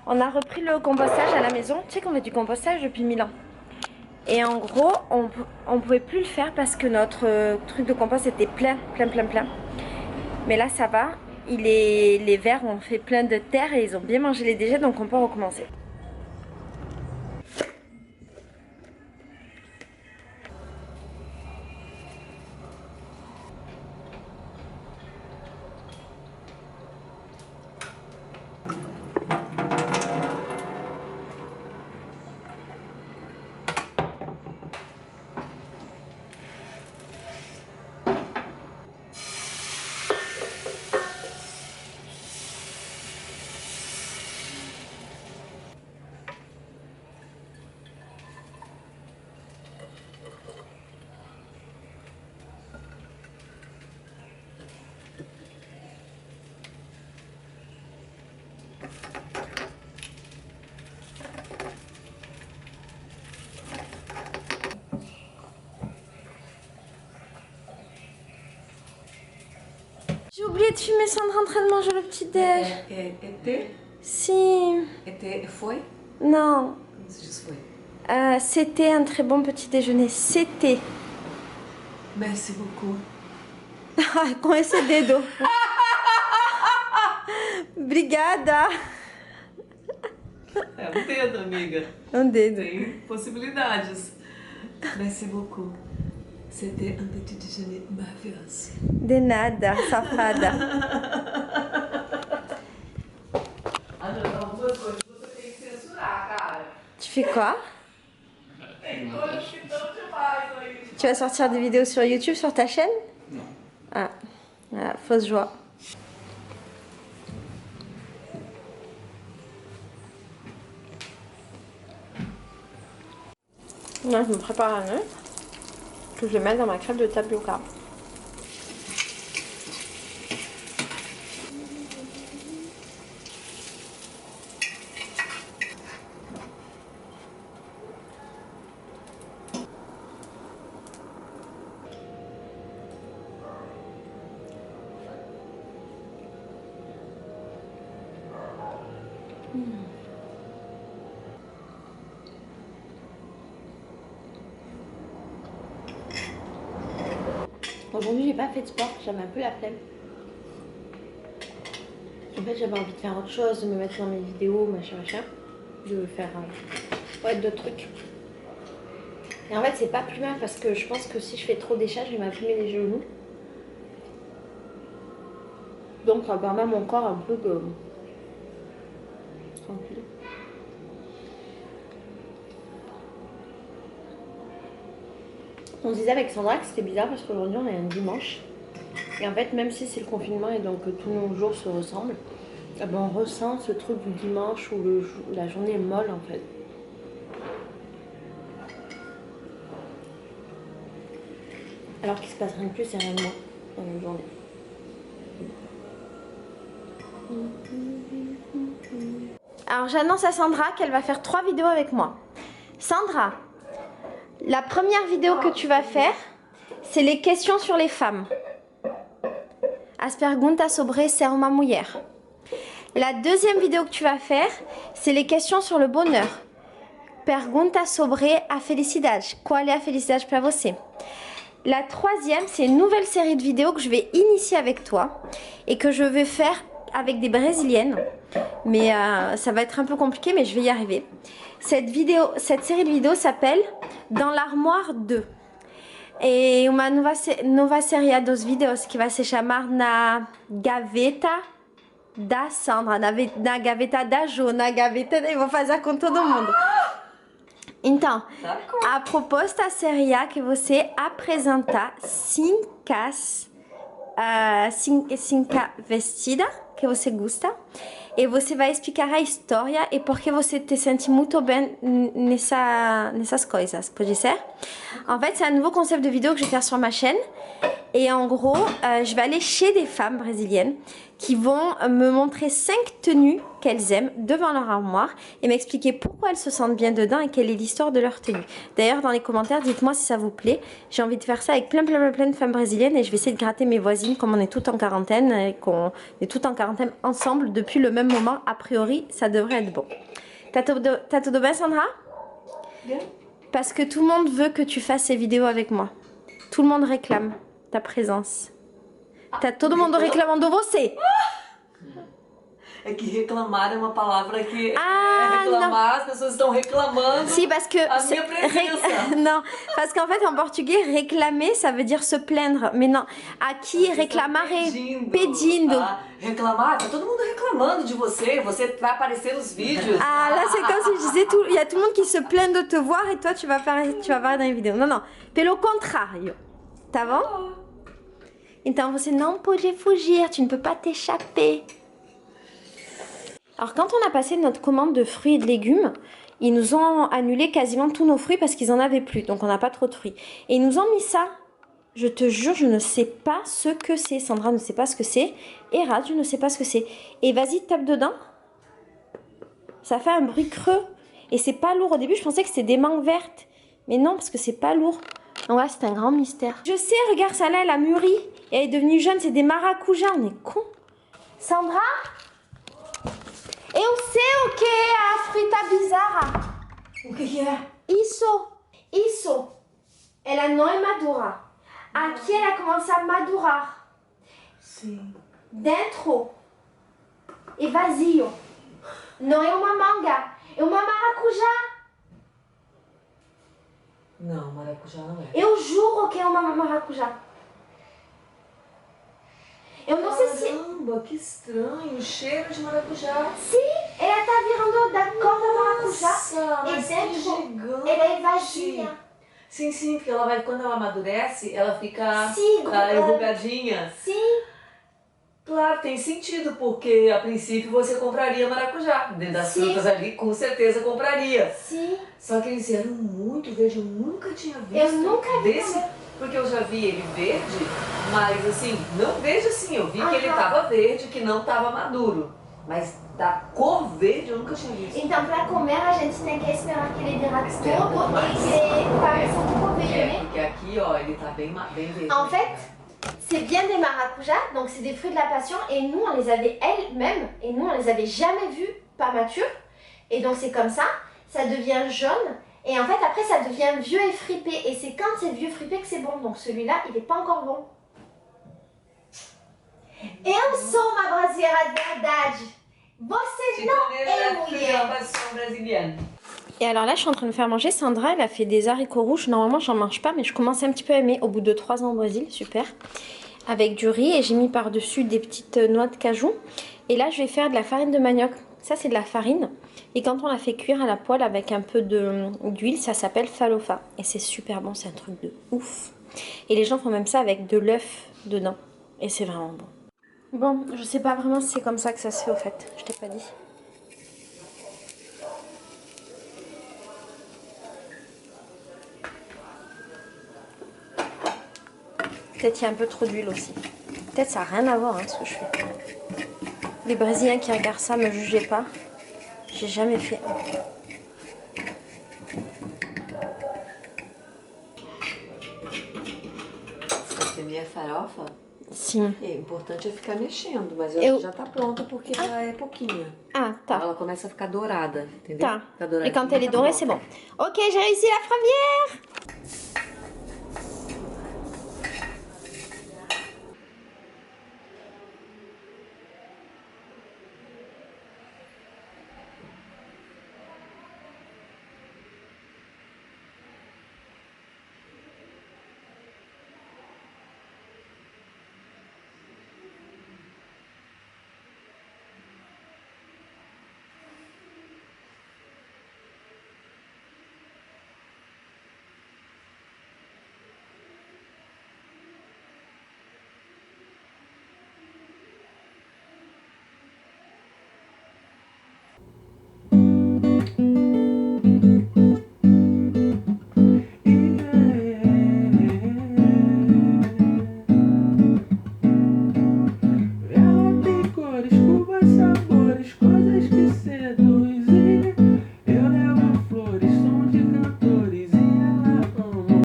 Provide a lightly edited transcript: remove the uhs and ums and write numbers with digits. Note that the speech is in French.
On a repris le compostage à la maison. Tu sais qu'on fait du compostage depuis 1000 ans. Et en gros, on pouvait plus le faire parce que notre truc de compost était plein. Mais là, ça va. Les vers ont fait plein de terre et ils ont bien mangé les déchets, donc on peut recommencer. J'ai oublié de filmer Sandra en train de manger le petit déj. Était? Si. Était foi? Non. Como se diz foi? C'était un très bon petit déjeuner. C'était. Merci beaucoup. Com esse dedo. Obrigada. É um dedo, amiga. Um dedo. Tem possibilidades. Merci beaucoup. C'était un petit déjeuner maravilhoso. De nada, safada. Ah, não, algumas coisas você tem que censurar, cara. Tu fais quoi? Tem coisas que estão demais aí. Tu vas sortir des vidéos sur YouTube, sur ta chaîne? Non. Ah, voilà, fausse joie. Là, je me prépare un œuf que je vais mettre dans ma crêpe de tapioca. Aujourd'hui, j'ai pas fait de sport, j'avais un peu la flemme. En fait, j'avais envie de faire autre chose, de me mettre dans mes vidéos, machin, de faire ouais, d'autres trucs. Et en fait, c'est pas plus mal parce que je pense que si je fais trop d'échats, je vais m'abîmer les genoux. Donc, ça permet à mon corps un peu de... tranquille. On se disait avec Sandra que c'était bizarre parce qu'aujourd'hui on est un dimanche. Et en fait, même si c'est le confinement et donc tous nos jours se ressemblent, eh ben, on ressent ce truc du dimanche où la journée est molle en fait. Alors qu'il se passe rien de plus et rien de moins dans une journée. Alors j'annonce à Sandra qu'elle va faire 3 vidéos avec moi. Sandra, la première vidéo que tu vas faire, c'est les questions sur les femmes. As perguntas sobre ser uma mulher. La deuxième vidéo que tu vas faire, c'est les questions sur le bonheur. Pergunta sobre a felicidade. Qual é a felicidade para você? La troisième, c'est une nouvelle série de vidéos que je vais initier avec toi et que je vais faire avec des brésiliennes. Mais ça va être un peu compliqué, mais je vais y arriver. Cette série de vidéos s'appelle Dans l'armoire 2. E uma nova série dos vídeos que vai se chamar Na Gaveta da Sandra, na gaveta da Jo, na gaveta... Eu vou fazer com todo mundo. Então, a proposta seria que você apresentar 5 vestidas que você gosta e você vai explicar a história e por que você te sente muito bem nessas coisas, pode ser? En fait, c'est un nouveau concept de vidéo que je vais faire sur ma chaîne Et en gros, je vais aller chez des femmes brésiliennes qui vont me montrer 5 tenues qu'elles aiment devant leur armoire et m'expliquer pourquoi elles se sentent bien dedans et quelle est l'histoire de leur tenue. D'ailleurs, dans les commentaires, dites-moi si ça vous plaît. J'ai envie de faire ça avec plein de femmes brésiliennes et je vais essayer de gratter mes voisines comme on est toutes en quarantaine et qu'on est toutes en quarantaine ensemble depuis le même moment. A priori, ça devrait être bon. T'as tout bien, Sandra? Bien. Parce que tout le monde veut que tu fasses ces vidéos avec moi. Tout le monde réclame ta présence. Tá todo mundo reclamando você. É que reclamar é uma palavra que não. as pessoas estão reclamando. Si, parce que a minha presença. non, parce qu'en fait en portugais réclamer ça veut dire se plaindre, mais non, aqui reclamar é pedindo. Ah, reclamar, tá todo mundo reclamando de você, você vai aparecer nos vídeos. Ah là c'est comme si je disais tout, il y a tout le monde qui se plaint de te voir et toi tu vas parler dans les vidéos. Non, pelo contrário. Tá bom? Então você não pode fugir, tu ne peux pas t'échapper. Alors quand on a passé notre commande de fruits et de légumes, ils nous ont annulé quasiment tous nos fruits parce qu'ils en avaient plus, donc on n'a pas trop de fruits. Et ils nous ont mis ça, je te jure, je ne sais pas ce que c'est. Sandra ne sait pas ce que c'est. Eras, je ne sais pas ce que c'est. Et vas-y, tape dedans. Ça fait un bruit creux. Et c'est pas lourd. Au début, je pensais que c'était des mangues vertes. Mais non, parce que c'est pas lourd. Donc ouais, c'est un grand mystère. Je sais, regarde, ça là, elle a mûri. Et elle est devenue jeune, c'est des maracujas. On est cons. Sandra? Eu sei o que é a fruta bizarra. O que é? Isso. Ela não é madura. Aqui ela começa a madurar. Sim. Dentro é vazio. Não é uma manga, é uma maracujá. Não, maracujá não é. Eu juro que é uma maracujá. Eu não sei se... Caramba, que estranho, o cheiro de maracujá. Sim, ela tá virando da cor da maracujá. Nossa, E mas que dentro gigante. ela é vazia. Sim, porque ela vai, quando ela amadurece, ela fica Sim, enrugadinha. Sim. Claro, tem sentido, porque a princípio você compraria maracujá. Dentro das frutas ali, com certeza compraria. Sim. Só que eles eram muito verdes, eu nunca tinha visto. Eu nunca vi desse, porque eu já vi ele verde, mas assim, não verde assim, eu vi que ele tava verde, que não tava maduro. Mas da cor verde eu nunca tinha visto. Então, para comer, a gente tem que esperar que ele hidrate todo e que ele pareça um pouco verde, né? Porque aqui, ó, ele tá bem verde. En fait, c'est bien des maracujas, donc c'est des fruits de la passion, et nous on les avait elles-mêmes, et nous on les avait jamais vus pas matures, et donc c'est comme ça, ça devient jaune, et en fait après ça devient vieux et fripé, et c'est quand c'est vieux fripé que c'est bon, donc celui-là il n'est pas encore bon. Eu sou uma brasileira de verdade, você não é mulher. Et alors là, je suis en train de faire manger. Sandra, elle a fait des haricots rouges. Normalement, j'en mange pas, mais je commence un petit peu à aimer au bout de 3 ans au Brésil. Super. Avec du riz et j'ai mis par-dessus des petites noix de cajou. Et là, je vais faire de la farine de manioc. Ça, c'est de la farine. Et quand on la fait cuire à la poêle avec un peu d'huile, ça s'appelle falofa. Et c'est super bon, c'est un truc de ouf. Et les gens font même ça avec de l'œuf dedans. Et c'est vraiment bon. Bon, je sais pas vraiment si c'est comme ça que ça se fait au fait. Je t'ai pas dit. Peut-être qu'il y a un peu trop d'huile aussi. Peut-être ça n'a rien à voir ce que je fais. Les Brésiliens qui regardent ça, me jugez pas. J'ai jamais fait. Você tem a farofa? Sim. É importante é ficar mexendo, mas eu acho que já tá pronta porque ela é pouquinha. Ah, tá. Ela começa a ficar dourada, entendeu? Tá. Fica douradinha, Et quand elle est dorée, c'est bon. Ok, j'ai réussi la première.